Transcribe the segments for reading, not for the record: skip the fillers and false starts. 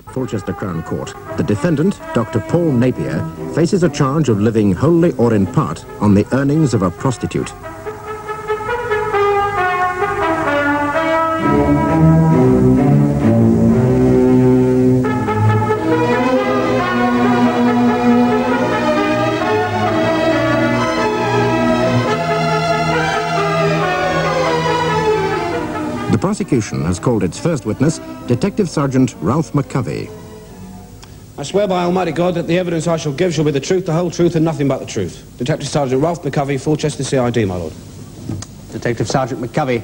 Colchester Crown Court. The defendant, Dr. Paul Napier, faces a charge of living wholly or in part on the earnings of a prostitute. The prosecution has called its first witness, Detective Sergeant Ralph McCovey. I swear by Almighty God that the evidence I shall give shall be the truth, the whole truth, and nothing but the truth. Detective Sergeant Ralph McCovey, Fulchester CID, my lord. Detective Sergeant McCovey,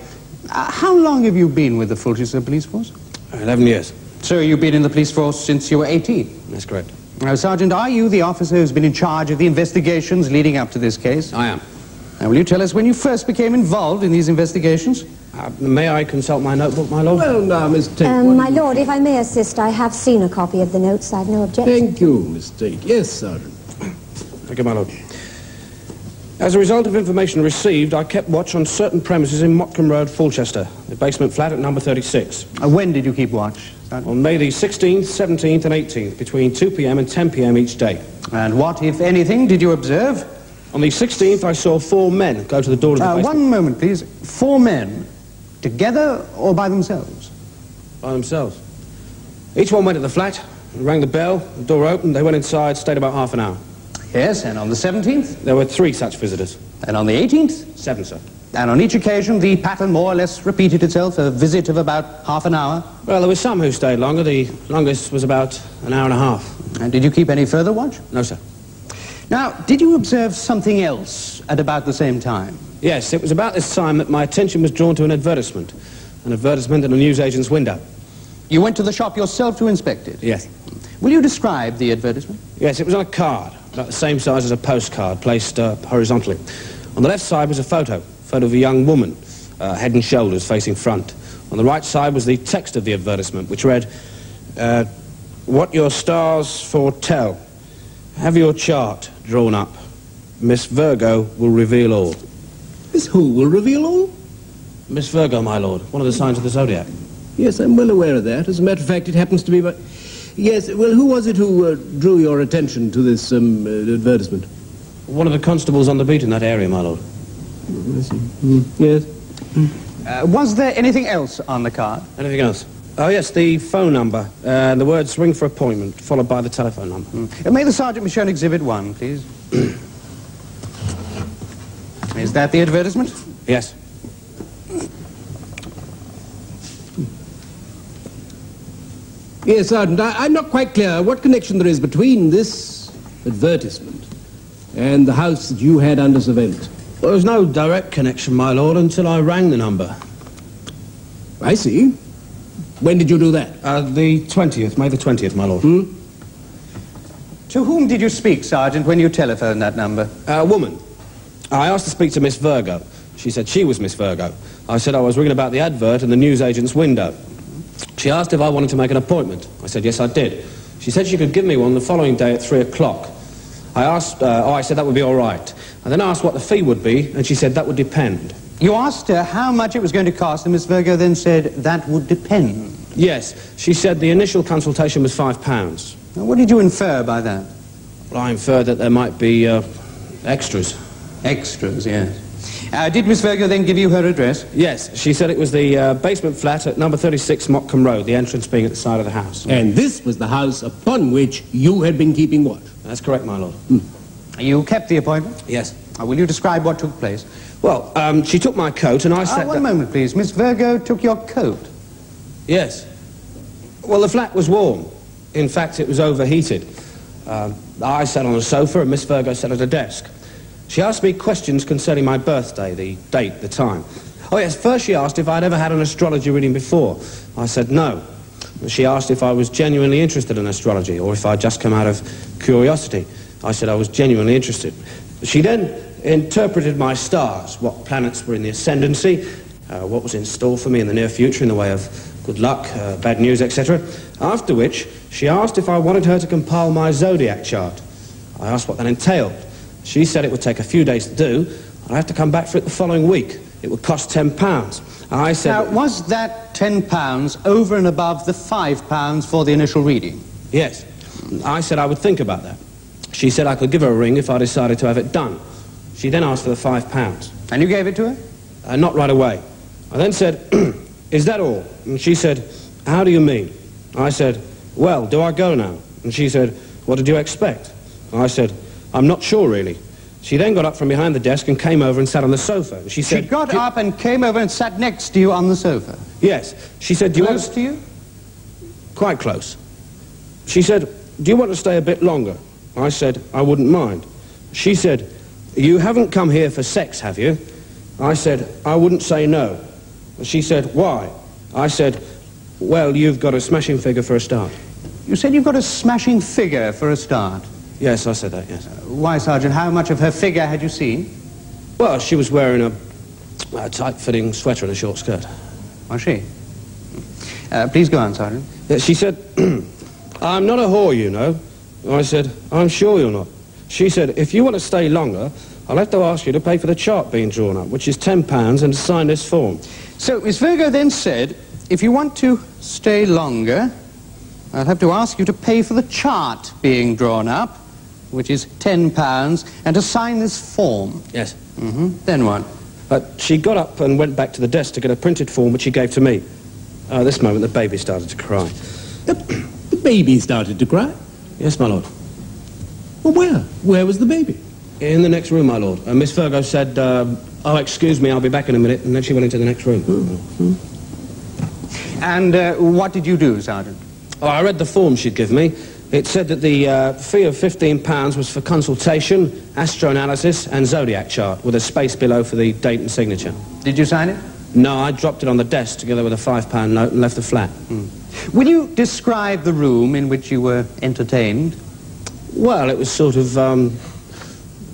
how long have you been with the Fulchester Police Force? 11 years. So you've been in the police force since you were 18? That's correct. Now, Sergeant, are you the officer who's been in charge of the investigations leading up to this case? I am. Now, will you tell us when you first became involved in these investigations? May I consult my notebook, my lord? Well, now, Ms Tate... my lord, if I may assist, I have seen a copy of the notes. I've no objection. Thank you, Ms Tate. Yes, Sergeant. Thank you, my lord. As a result of information received, I kept watch on certain premises in Motcombe Road, Fulchester, the basement flat at number 36. When did you keep watch, Sergeant? On May the 16th, 17th and 18th, between 2 p.m. and 10 p.m. each day. And what, if anything, did you observe? On the 16th, I saw 4 men go to the door of the basement. One moment, please. 4 men? Together or by themselves? By themselves. Each one went to the flat, rang the bell, the door opened, they went inside, stayed about half an hour. Yes, and on the 17th? There were 3 such visitors. And on the 18th? 7, sir. And on each occasion, the pattern more or less repeated itself, a visit of about half an hour? Well, there were some who stayed longer. The longest was about an hour and a half. And did you keep any further watch? No, sir. Now, did you observe something else at about the same time? Yes, it was about this time that my attention was drawn to an advertisement. An advertisement in a newsagent's window. You went to the shop yourself to inspect it? Yes. Will you describe the advertisement? Yes, it was on a card, about the same size as a postcard, placed horizontally. On the left side was a photo of a young woman, head and shoulders facing front. On the right side was the text of the advertisement, which read, "What your stars foretell. Have your chart drawn up. Miss Virgo will reveal all." Miss who will reveal all? Miss Virgo, my lord, one of the signs of the zodiac. Yes, I'm well aware of that. As a matter of fact, it happens to be my... Yes, well, who was it who drew your attention to this advertisement? One of the constables on the beat in that area, my lord. I see. Yes. Was there anything else on the card? Anything else? Oh, yes, the phone number. The words "ring for appointment," followed by the telephone number. May the sergeant be shown Exhibit 1, please? Is that the advertisement? Yes. Yes, Sergeant, I'm not quite clear what connection there is between this advertisement and the house that you had under surveillance. Well, there was no direct connection, my lord, until I rang the number. I see. When did you do that? The 20th, May the 20th, my lord. To whom did you speak, Sergeant, when you telephoned that number? A woman. I asked to speak to Miss Virgo. She said she was Miss Virgo. I said I was ringing about the advert in the newsagent's window. She asked if I wanted to make an appointment. I said yes, I did. She said she could give me one the following day at 3 o'clock. I said that would be all right. I then asked what the fee would be, and she said that would depend. You asked her how much it was going to cost, and Miss Virgo then said that would depend. Yes, she said the initial consultation was £5. Now, what did you infer by that? Well, I inferred that there might be extras. Extras, yes. Did Miss Virgo then give you her address? Yes, she said it was the basement flat at number 36 Motcombe Road, the entrance being at the side of the house. And this was the house upon which you had been keeping watch? That's correct, my lord. You kept the appointment? Yes. Will you describe what took place? Well, she took my coat and I sat down... One moment, please. Miss Virgo took your coat? Yes. Well, the flat was warm. In fact, it was overheated. I sat on a sofa and Miss Virgo sat at a desk. She asked me questions concerning my birthday, the date, the time. Oh, yes, first she asked if I'd ever had an astrology reading before. I said no. She asked if I was genuinely interested in astrology or if I'd just come out of curiosity. I said I was genuinely interested. She then interpreted my stars, what planets were in the ascendancy, what was in store for me in the near future in the way of good luck, bad news, etc. After which, she asked if I wanted her to compile my zodiac chart. I asked what that entailed. She said it would take a few days to do. I'd have to come back for it the following week. it would cost £10. I said... Now, was that £10 over and above the £5 for the initial reading? Yes. I said I would think about that. She said I could give her a ring if I decided to have it done. She then asked for the £5. And you gave it to her? Not right away. I then said, is that all? And she said, how do you mean? I said, well, do I go now? And she said, what did you expect? I said, I'm not sure, really. She then got up from behind the desk and came over and sat on the sofa. And she said... She got up and came over and sat next to you on the sofa? Yes. She said, do you want... Close to you? Quite close. She said, do you want to stay a bit longer? I said, I wouldn't mind. She said, you haven't come here for sex, have you? I said, I wouldn't say no. She said, why? I said, well, you've got a smashing figure for a start. You said you've got a smashing figure for a start? Yes, I said that, yes. Why, Sergeant? How much of her figure had you seen? Well, she was wearing a tight-fitting sweater and a short skirt. Was she? Please go on, Sergeant. She said, I'm not a whore, you know. I said, I'm sure you're not. She said, if you want to stay longer, I'll have to ask you to pay for the chart being drawn up, which is £10, and to sign this form. So Miss Virgo then said, if you want to stay longer, I'll have to ask you to pay for the chart being drawn up, which is £10, and to sign this form. Yes. Then what? But she got up and went back to the desk to get a printed form, which she gave to me. At this moment, the baby started to cry. The baby started to cry? Yes, my lord. Well, where? Where was the baby? In the next room, my lord. Miss Virgo said, oh, excuse me, I'll be back in a minute, and then she went into the next room. And what did you do, Sergeant? Oh, I read the form she'd give me. It said that the fee of £15 was for consultation, astroanalysis, and zodiac chart, with a space below for the date and signature. Did you sign it? No, I dropped it on the desk together with a £5 note and left the flat. Will you describe the room in which you were entertained? Well, it was sort of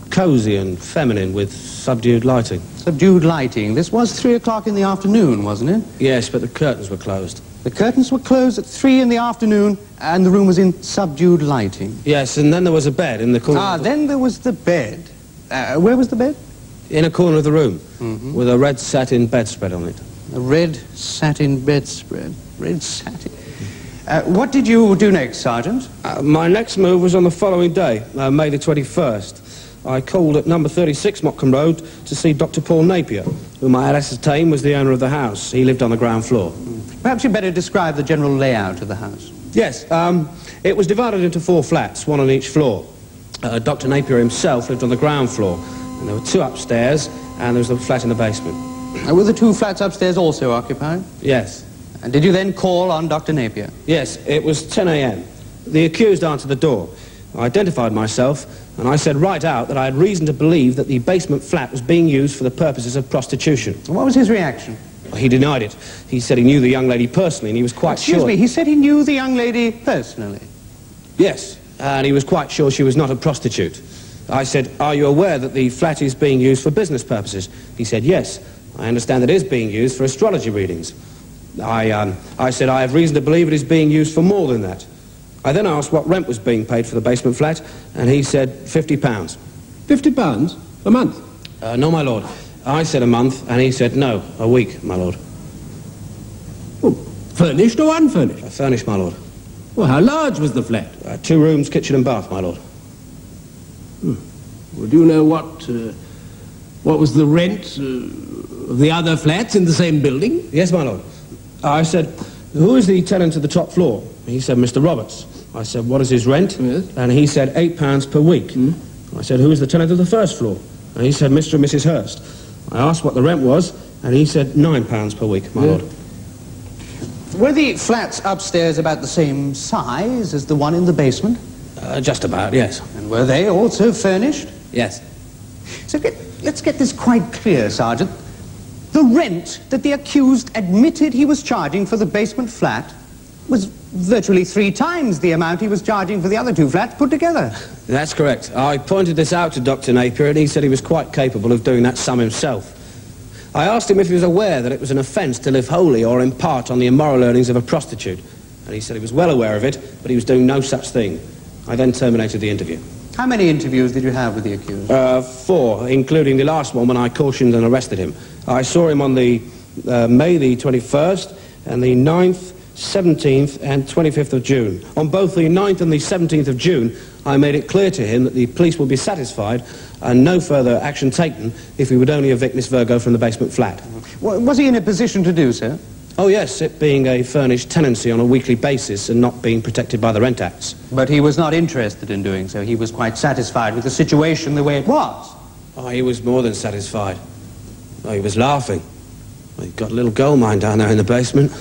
cosy and feminine with subdued lighting. Subdued lighting. This was 3 o'clock in the afternoon, wasn't it? Yes, but the curtains were closed. The curtains were closed at 3 in the afternoon, and the room was in subdued lighting. Yes, and then there was a bed in the corner. Ah, then there was the bed. Where was the bed? In a corner of the room, with a red satin bedspread on it. A red satin bedspread. Red satin. What did you do next, Sergeant? My next move was on the following day, May the 21st. I called at number 36 Motcombe Road to see Dr. Paul Napier, whom I had ascertained was the owner of the house. He lived on the ground floor. Perhaps you'd better describe the general layout of the house. Yes, it was divided into 4 flats, one on each floor. Dr. Napier himself lived on the ground floor, and there were 2 upstairs, and there was a flat in the basement. Were the 2 flats upstairs also occupied? Yes. And did you then call on Dr. Napier? Yes, it was 10 a.m. The accused answered the door. I identified myself, and I said right out that I had reason to believe that the basement flat was being used for the purposes of prostitution. What was his reaction? Well, he denied it. He said he knew the young lady personally, and he was quite sure... Excuse me, he said he knew the young lady personally? Yes, and he was quite sure she was not a prostitute. I said, are you aware that the flat is being used for business purposes? He said, yes. I understand that it is being used for astrology readings. I said, I have reason to believe it is being used for more than that. I then asked what rent was being paid for the basement flat, and he said £50. £50? A month? No, my lord. I said a month, and he said no, a week, my lord. Oh, furnished or unfurnished? Furnished, my lord. Well, how large was the flat? 2 rooms, kitchen and bath, my lord. Well, do you know what was the rent of the other flats in the same building? Yes, my lord. I said, who is the tenant of the top floor? He said, Mr. Roberts. I said, what is his rent? Yes. And he said, £8 per week. I said, who is the tenant of the first floor? And he said, Mr. and Mrs. Hurst. I asked what the rent was, and he said, £9 per week, my lord. Were the flats upstairs about the same size as the one in the basement? Just about, yes. And were they also furnished? Yes. So let's get this quite clear, Sergeant. The rent that the accused admitted he was charging for the basement flat was virtually 3 times the amount he was charging for the other 2 flats put together. That's correct. I pointed this out to Dr. Napier, and he said he was quite capable of doing that sum himself. I asked him if he was aware that it was an offence to live wholly or in part on the immoral earnings of a prostitute, and he said he was well aware of it, but he was doing no such thing. I then terminated the interview. How many interviews did you have with the accused? 4, including the last one when I cautioned and arrested him. I saw him on the May the 21st and the 9th, 17th and 25th of June. On both the 9th and the 17th of June, I made it clear to him that the police would be satisfied and no further action taken if he would only evict Miss Virgo from the basement flat. Was he in a position to do so? Oh yes, it being a furnished tenancy on a weekly basis and not being protected by the Rent Acts. But he was not interested in doing so. He was quite satisfied with the situation the way it was. Oh, he was more than satisfied. Oh, he was laughing. Well, you've got a little gold mine down there in the basement.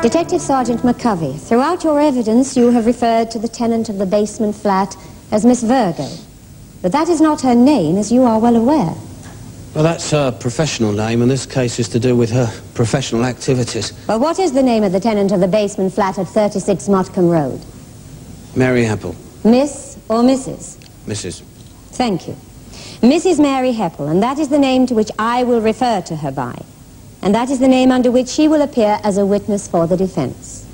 Detective Sergeant McCovey, throughout your evidence you have referred to the tenant of the basement flat as Miss Virgo. But that is not her name, as you are well aware. Well, that's her professional name, and this case is to do with her professional activities. Well, what is the name of the tenant of the basement flat at 36 Motcombe Road? Mary Heppel. Miss or Mrs.? Mrs. Thank you. Mrs. Mary Heppel, and that is the name to which I will refer to her by. And that is the name under which she will appear as a witness for the defense.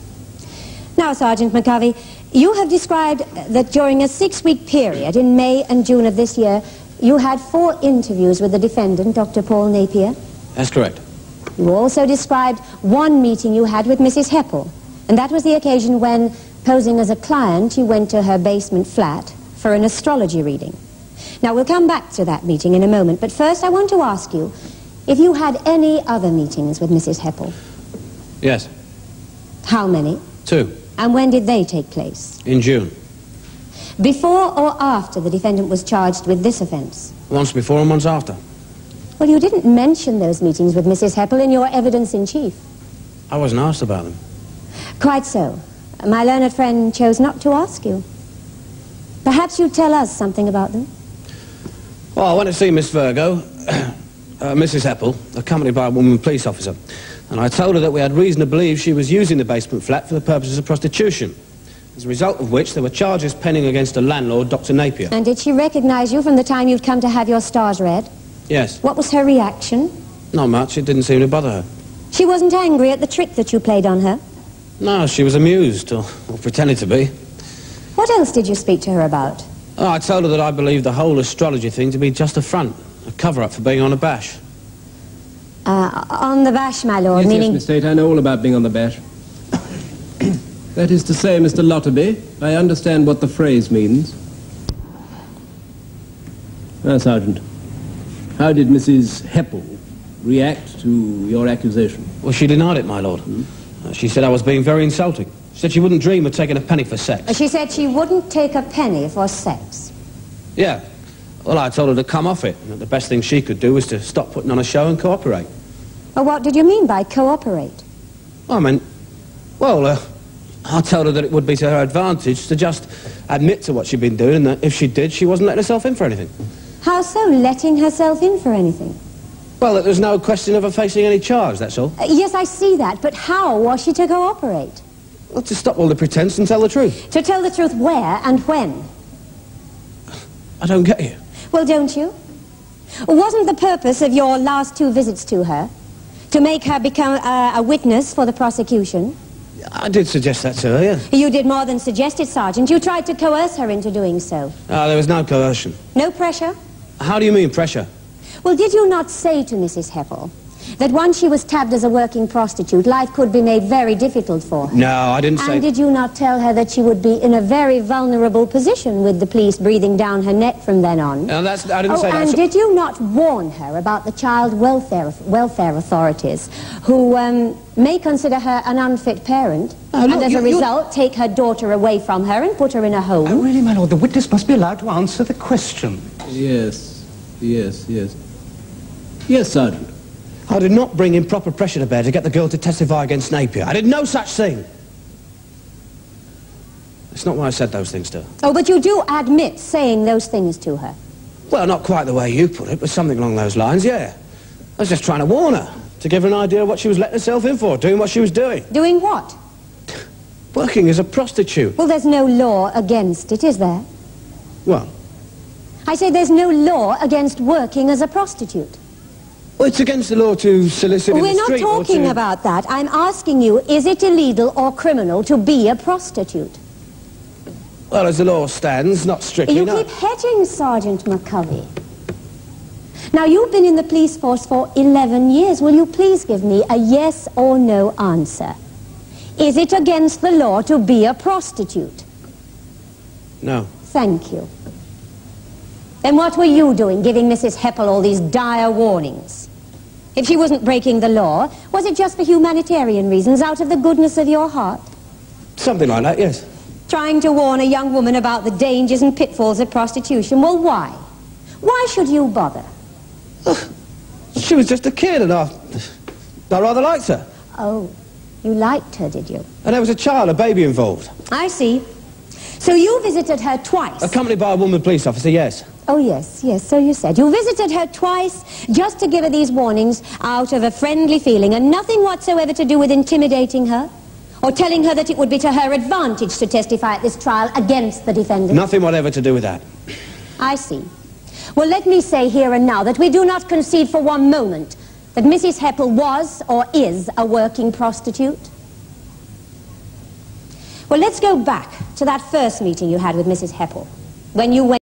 Now, Sergeant McCovey, you have described that during a 6-week period in May and June of this year, you had 4 interviews with the defendant, Dr. Paul Napier. That's correct. You also described 1 meeting you had with Mrs. Heppel, and that was the occasion when, posing as a client, you went to her basement flat for an astrology reading. Now, we'll come back to that meeting in a moment, but first I want to ask you if you had any other meetings with Mrs. Heppel. Yes. How many? 2. And when did they take place? In June. Before or after the defendant was charged with this offence? Once before and once after. Well, you didn't mention those meetings with Mrs. Heppel in your evidence in chief. I wasn't asked about them. Quite so. My learned friend chose not to ask you. Perhaps you'd tell us something about them? Well, I went to see Miss Virgo, Mrs. Heppel, accompanied by a woman police officer. And I told her that we had reason to believe she was using the basement flat for the purposes of prostitution. As a result of which, there were charges pending against a landlord, Dr. Napier. And did she recognize you from the time you'd come to have your stars read? Yes. What was her reaction? Not much. It didn't seem to bother her. She wasn't angry at the trick that you played on her? No, she was amused, or pretended to be. What else did you speak to her about? Oh, I told her that I believed the whole astrology thing to be just a front, a cover-up for being on a bash. On the bash, my lord, Yes, meaning... yes, Ms Tate, I know all about being on the bash. That is to say, Mr. Lotterby, I understand what the phrase means. Now, Sergeant, how did Mrs. Heppel react to your accusation? Well, she denied it, my lord. She said I was being very insulting. She said she wouldn't dream of taking a penny for sex. She said she wouldn't take a penny for sex. Yeah. Well, I told her to come off it, and that the best thing she could do was to stop putting on a show and cooperate. Well, what did you mean by cooperate? I mean, well, I told her that it would be to her advantage to just admit to what she'd been doing, and that if she did, she wasn't letting herself in for anything. How so, letting herself in for anything? Well, that there's no question of her facing any charge, that's all. Yes, I see that, but how was she to cooperate? Well, to stop all the pretense and tell the truth. To tell the truth where and when? I don't get you. Well, don't you? Wasn't the purpose of your last 2 visits to her to make her become a witness for the prosecution? I did suggest that to her, yeah. You did more than suggest it, Sergeant. You tried to coerce her into doing so. There was no coercion. No pressure? How do you mean, pressure? Well, did you not say to Mrs. Heppel that once she was tabbed as a working prostitute, life could be made very difficult for her? No, I didn't say... And did you not tell her that she would be in a very vulnerable position with the police breathing down her neck from then on? No, I didn't say that. And did you not warn her about the child welfare authorities who may consider her an unfit parent and as a result take her daughter away from her and put her in a home? Oh, really, my lord, the witness must be allowed to answer the question. Yes, yes, yes. Yes, Sergeant. I did not bring improper pressure to bear to get the girl to testify against Napier. I did no such thing. It's not why I said those things to her. Oh, but you do admit saying those things to her. Well, not quite the way you put it, but something along those lines, yeah. I was just trying to warn her, to give her an idea of what she was letting herself in for, doing what she was doing. Doing what? Working as a prostitute. Well, there's no law against it, is there? Well? I say there's no law against working as a prostitute. Well, it's against the law to solicit in the street. We're not talking about that. I'm asking you, is it illegal or criminal to be a prostitute? Well, as the law stands, not strictly, You no. keep hedging, Sergeant McCovey. Now, you've been in the police force for 11 years. Will you please give me a yes or no answer? Is it against the law to be a prostitute? No. Thank you. Then what were you doing, giving Mrs. Heppel all these dire warnings? If she wasn't breaking the law, was it just for humanitarian reasons, out of the goodness of your heart? Something like that, yes. Trying to warn a young woman about the dangers and pitfalls of prostitution. Well, why? Why should you bother? She was just a kid, and I rather liked her. Oh, you liked her, did you? And there was a child, a baby involved. I see. So you visited her twice? Accompanied by a woman police officer, yes. Oh, yes, so you said. You visited her twice just to give her these warnings out of a friendly feeling and nothing whatsoever to do with intimidating her or telling her that it would be to her advantage to testify at this trial against the defendant? Nothing whatever to do with that. I see. Well, let me say here and now that we do not concede for one moment that Mrs. Heppel was or is a working prostitute. Well, let's go back to that first meeting you had with Mrs. Heppel, when you went